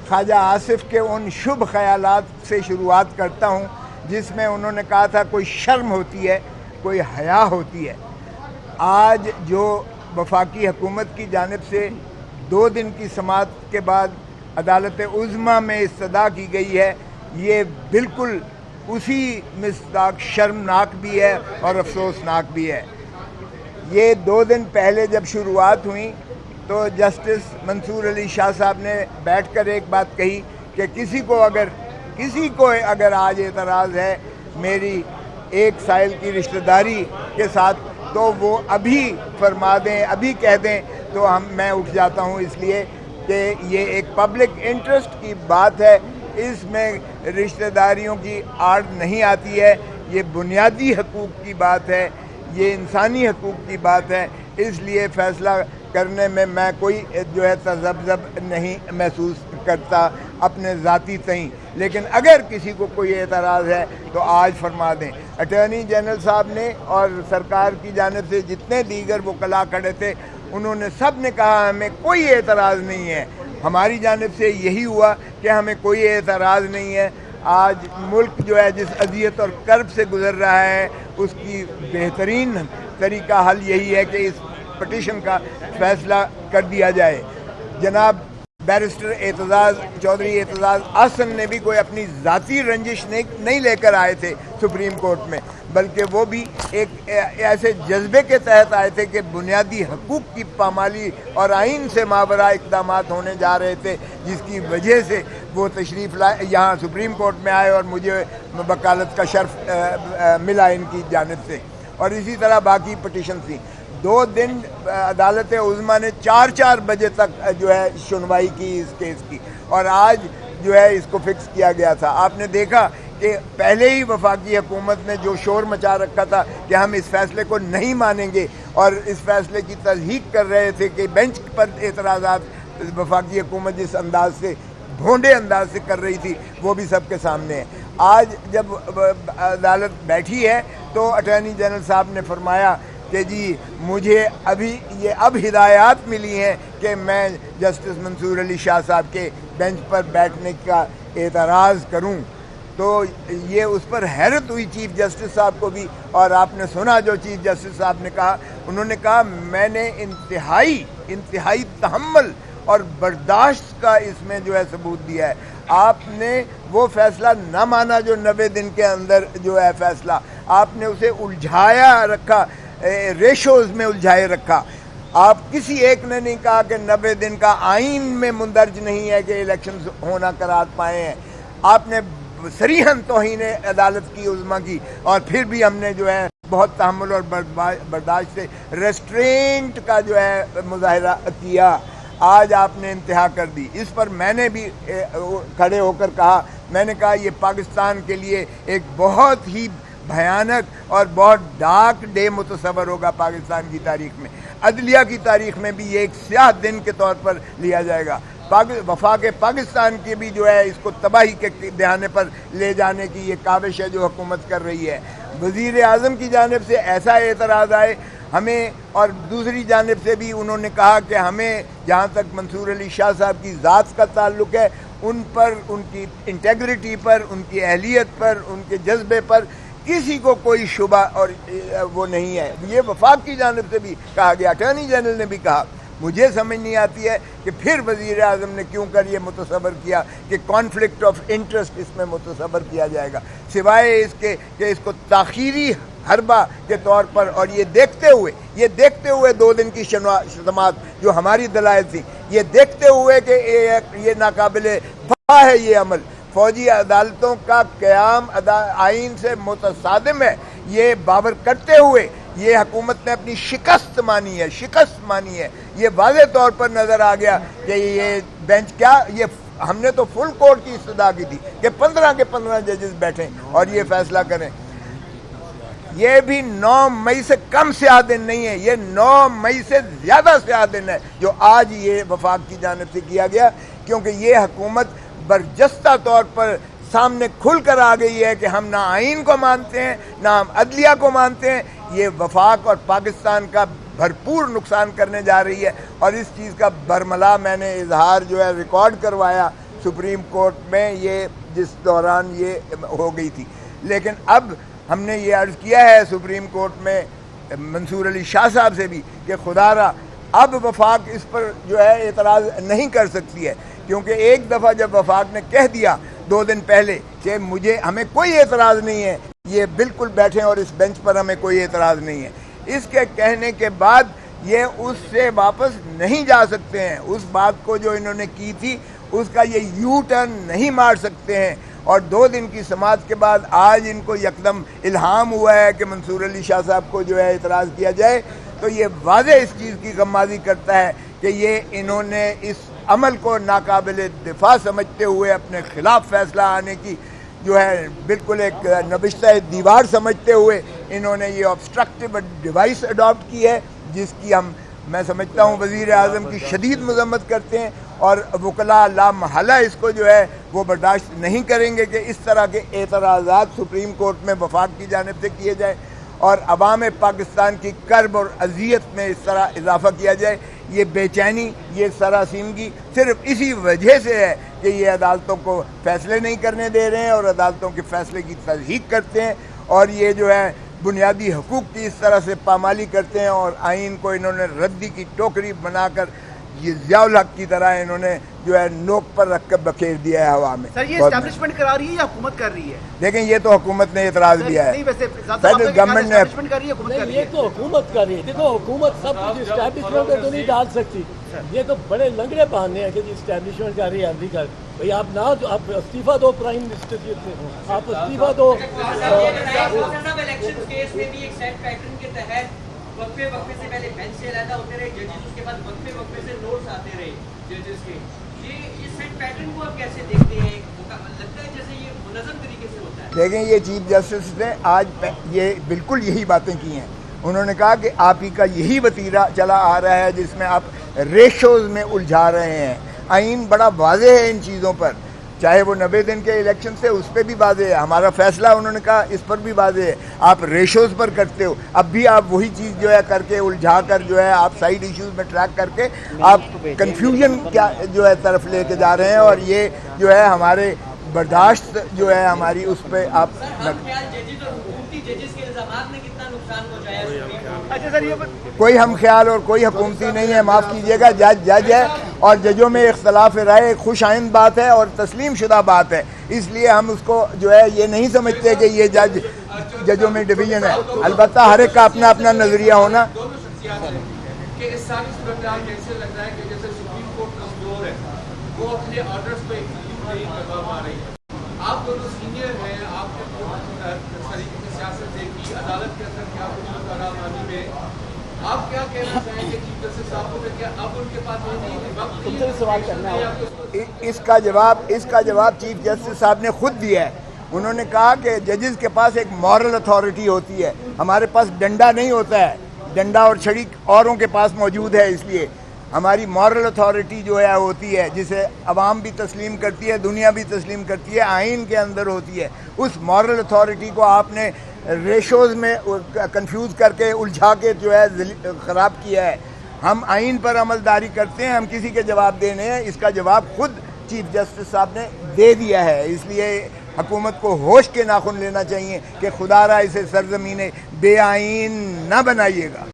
ख्वाजा आसिफ के उन शुभ ख्यालात से शुरुआत करता हूँ जिसमें उन्होंने कहा था कोई शर्म होती है, कोई हया होती है। आज जो वफाकी हुकूमत की जानिब से 2 दिन की समाअत के बाद अदालत उज़्मा में इस्तदा की गई है, ये बिल्कुल उसी मिसदाक शर्मनाक भी है और अफसोसनाक भी है। ये 2 दिन पहले जब शुरुआत हुई तो जस्टिस मंसूर अली शाह साहब ने बैठकर एक बात कही कि किसी को अगर आज एतराज़ है मेरी एक साइल की रिश्तेदारी के साथ तो वो अभी फरमा दें, अभी कह दें तो मैं उठ जाता हूँ, इसलिए कि ये एक पब्लिक इंटरेस्ट की बात है, इसमें रिश्तेदारियों की आड़ नहीं आती है, ये बुनियादी हकूक़ की बात है, ये इंसानी हकूक़ की बात है, इसलिए फ़ैसला करने में मैं कोई जो है तज़ब्ज़ब नहीं महसूस करता अपने ज़ाती तईं। लेकिन अगर किसी को कोई एतराज़ है तो आज फरमा दें। अटॉर्नी जनरल साहब ने और सरकार की जानिब से जितने दीगर वकला खड़े थे उन्होंने सब ने कहा हमें कोई एतराज़ नहीं है। हमारी जानिब से यही हुआ कि हमें कोई एतराज़ नहीं है। आज मुल्क जो है जिस अज़ियत और कर्ब से गुज़र रहा है उसकी बेहतरीन तरीका हल यही है कि इस पटिशन का फ़ैसला कर दिया जाए। जनाब बैरिस्टर एतज़ाज़ चौधरी एतज़ाज़ आसन ने भी कोई अपनी ज़ाती रंजिश नहीं लेकर आए थे सुप्रीम कोर्ट में, बल्कि वो भी एक ऐसे जज्बे के तहत आए थे कि बुनियादी हकूक़ की पामाली और आइन से मावरा इक़दामात होने जा रहे थे, जिसकी वजह से वो तशरीफ़ लाए यहाँ सुप्रीम कोर्ट में आए और मुझे वकालत का शर्फ मिला इनकी जानिब से। और इसी तरह बाकी पटिशन थी। 2 दिन अदालत उज़्मा ने 4-4 बजे तक जो है सुनवाई की इस केस की, और आज जो है इसको फिक्स किया गया था। आपने देखा कि पहले ही वफाकी हुकूमत ने जो शोर मचा रखा था कि हम इस फैसले को नहीं मानेंगे और इस फैसले की तस्दीक कर रहे थे कि बेंच पर एतराज़ात वफाकी हुकूमत जिस अंदाज से भोंडे अंदाज से कर रही थी वो भी सबके सामने है। आज जब अदालत बैठी है तो अटॉर्नी जनरल साहब ने फरमाया कि जी मुझे अब हिदायत मिली हैं कि मैं जस्टिस मंसूर अली शाह साहब के बेंच पर बैठने का एतराज़ करूं। तो ये उस पर हैरत हुई चीफ़ जस्टिस साहब को भी, और आपने सुना जो चीफ़ जस्टिस साहब ने कहा, उन्होंने कहा मैंने इंतहाई तहम्मुल और बर्दाश्त का इसमें जो है सबूत दिया है। आपने वो फ़ैसला ना माना जो 90 दिन के अंदर जो है फ़ैसला, आपने उसे उलझाया रखा, रेशोज़ में उलझाए रखा। आप किसी एक ने नहीं कहा कि 90 दिन का आइन में मुंदरज नहीं है कि इलेक्शन होना करार पाए हैं। आपने सरीहन तौहीन अदालत की उज़्मा की, और फिर भी हमने जो है बहुत तहम्मुल और बर्दाश्त से रेस्ट्रेंट का जो है मुजाहिरा किया। आज आपने इंतहा कर दी। इस पर मैंने भी खड़े होकर कहा, मैंने कहा ये पाकिस्तान के लिए एक बहुत ही भयानक और बहुत डार्क डे मुतसव्वर होगा पाकिस्तान की तारीख में, अदलिया की तारीख में भी ये एक स्याह दिन के तौर पर लिया जाएगा। वफाक पाकिस्तान की भी जो है इसको तबाही के दहाने पर ले जाने की ये काविश है जो हुकूमत कर रही है। वज़ीर आज़म की जानिब से ऐसा एतराज़ आए हमें, और दूसरी जानिब से भी उन्होंने कहा कि हमें जहाँ तक मंसूर अली शाह साहब की ज़ात का ताल्लुक़ है उन पर, उनकी इंटेग्रिटी पर, उनकी अहलियत पर, उनके जज्बे पर किसी को कोई शुबा और वो नहीं है। ये वफाक की जानिब से भी कहा गया। अटॉर्नी जनरल ने भी कहा। मुझे समझ नहीं आती है कि फिर वज़ीर आज़म ने क्यों कर ये मुतसव्वर किया कि कॉन्फ्लिक्ट ऑफ इंटरेस्ट इसमें मुतसव्वर किया जाएगा, सिवाय इसके कि इसको ताख़ीरी हरबा के तौर पर, और ये देखते हुए 2 दिन की समाअत जो हमारी दलाइल थी, ये देखते हुए कि ये नाकाबिले दफ़ा है ये अमल, फौजी अदालतों का क़याम आइन से मुतसादिम है, ये बावर करते हुए ये हुकूमत ने अपनी शिकस्त मानी है। ये वाज़े तौर पर नज़र आ गया कि ये बेंच क्या, ये हमने तो फुल कोर्ट की इस्तदा की थी कि 15 के 15 जजेस बैठें और ये फैसला करें। ये भी 9 मई से कम स्याह दिन नहीं है, ये 9 मई से ज़्यादा स्याह दिन है जो आज ये वफाक की जानिब से किया गया, क्योंकि ये हुकूमत बरजस्ता तौर पर सामने खुल कर आ गई है कि हम ना आइन को मानते हैं ना हम अदलिया को मानते हैं। ये वफाक और पाकिस्तान का भरपूर नुकसान करने जा रही है, और इस चीज़ का बरमला मैंने इजहार जो है रिकॉर्ड करवाया سپریم کورٹ میں یہ جس دوران یہ ہو گئی تھی. لیکن اب ہم نے یہ عرض کیا ہے سپریم کورٹ میں منصور علی شاہ صاحب سے بھی کہ خدا را اب وفاق اس پر جو ہے اعتراض نہیں کر سکتی ہے، کیونکہ ایک دفعہ جب وفاق نے کہہ دیا 2 دن پہلے کہ ہمیں کوئی اعتراض نہیں ہے، یہ بالکل بیٹھیں اور اس بینچ پر ہمیں کوئی اعتراض نہیں ہے، اس کے کہنے کے بعد یہ اس سے واپس نہیں جا سکتے ہیں. اس بات کو جو انہوں نے کی تھی اس کا یہ یو ٹرن نہیں مار سکتے ہیں. اور 2 دن کی سماعت کے بعد آج ان کو یکدم الہام ہوا ہے کہ منصور علی شاہ صاحب کو جو ہے اعتراض کیا جائے، تو یہ واضح اس چیز کی غمازی کرتا ہے کہ یہ انہوں نے اس عمل کو ناقابل دفاع سمجھتے ہوئے اپنے خلاف فیصلہ آنے کی جو ہے بالکل ایک نبشتہ دیوار سمجھتے ہوئے انہوں نے یہ آبسٹرکٹیو ڈیوائس اڈاپٹ کی ہے، جس کی میں سمجھتا ہوں وزیر اعظم کی شدید مذمت کرتے ہیں، اور وکلاء لا محالہ اس کو جو ہے وہ برداشت نہیں کریں گے کہ اس طرح کے اعتراضات سپریم کورٹ میں وفاق کی جانب سے کیے جائے اور عوام پاکستان کی کرب اور اذیت میں اس طرح اضافہ کیا جائے. یہ بے چینی، یہ سراسیمگی صرف اسی وجہ سے ہے کہ یہ عدالتوں کو فیصلے نہیں کرنے دے رہے ہیں اور عدالتوں کے فیصلے کی تصدیق کرتے ہیں، اور یہ جو ہے بنیادی حقوق کی اس طرح سے پامالی کرتے ہیں، اور آئین کو انہوں نے ردی کی ٹوکری بنا کر یہ ضیاء الحق کی طرح انہوں نے جو ہے نوک پر رکھ کر بکھیر دیا ہے ہوا میں. سر یہ اسٹیبلشمنٹ کرا رہی ہے یا حکومت کر رہی ہے؟ دیکھیں یہ تو حکومت نے اعتراض دیا ہے. فیڈرل گورنمنٹ نے اسٹیبلشمنٹ کر رہی ہے، یہ تو حکومت کر رہی ہے. دیکھو حکومت سب کچھ اسٹیبلشمنٹ میں تو نہیں ڈال سکتی. یہ تو بڑے لنگڑے بہانے ہیں کہ جی اسٹیبلشمنٹ کر رہی ہے، ہم بھی کر. بھائی آپ نہ آپ استعفیٰ دو پرائم منسٹر سے، آپ استعفیٰ دو. وقفے سے پہلے بینچ سے علیحدہ ہوتے رہے ججز، اس کے بعد وقفے سے نوٹس آتے رہے ججز کے. یہ سیٹ پیٹرن کو آپ کیسے دیکھتے ہیں؟ لگتا ہے جیسے یہ منظم طریقے سے ہوتا ہے. دیکھیں یہ چیف جسٹس نے آج یہ بالکل یہی باتیں کی ہیں. انہوں نے کہا کہ آپ ہی کا یہی وتیرہ چلا آ رہا ہے جس میں آپ ریشوز میں الجھا رہے ہیں. آئین بڑا واضح ہے ان چیزوں پر، چاہے وہ 90 دن کے الیکشن سے اس پہ بھی واضح ہے. ہمارا فیصلہ انہوں نے کہا اس پر بھی واضح ہے. آپ ریشوز پر کرتے ہو، اب بھی آپ وہی چیز جو ہے کر کے الجھا کر جو ہے آپ سائیڈ ایشوز میں ٹریک کر کے آپ کنفیوژن کیا جو ہے طرف لے کے جا رہے ہیں، اور یہ جو ہے ہمارے برداشت جو ہے ہماری اس پہ آپ کوئی ہم خیال اور کوئی حکومتی نہیں ہے. معاف کیجیے گا، جج ہے اور ججوں میں اختلاف رائے ایک خوش آئند بات ہے اور تسلیم شدہ بات ہے. اس لیے ہم اس کو جو ہے یہ نہیں سمجھتے کہ یہ ججوں میں ڈویژن ہے. البتہ ہر ایک کا اپنا اپنا نظریہ ہونا. آپ دونوں سینئر ہیں، آپ نے سیاست دیکھی، عدالت کے اندر کیا کچھ کارآمدی میں آپ کیا کہنا چاہیں گے چیف جسٹس صاحب کو کہ اب ان کے پاس وقت سوال کرنا ہے؟ اس کا جواب چیف جسٹس صاحب نے خود دیا ہے. انہوں نے کہا کہ ججز کے پاس ایک مورل اتھارٹی ہوتی ہے، ہمارے پاس ڈنڈا نہیں ہوتا ہے. ڈنڈا اور چھڑی اوروں کے پاس موجود ہے، اس لیے ہماری مورل اتھارٹی جو ہے ہوتی ہے جسے عوام بھی تسلیم کرتی ہے، دنیا بھی تسلیم کرتی ہے، آئین کے اندر ہوتی ہے. اس مورل اتھارٹی کو آپ نے ریشوز میں کنفیوز کر کے الجھا کے جو ہے خراب کیا ہے. ہم آئین پر عمل داری کرتے ہیں، ہم کسی کے جواب دینے ہیں. اس کا جواب خود چیف جسٹس صاحب نے دے دیا ہے. اس لیے حکومت کو ہوش کے ناخن لینا چاہیے کہ خدا را اسے سرزمین بے آئین نہ بنائیے گا.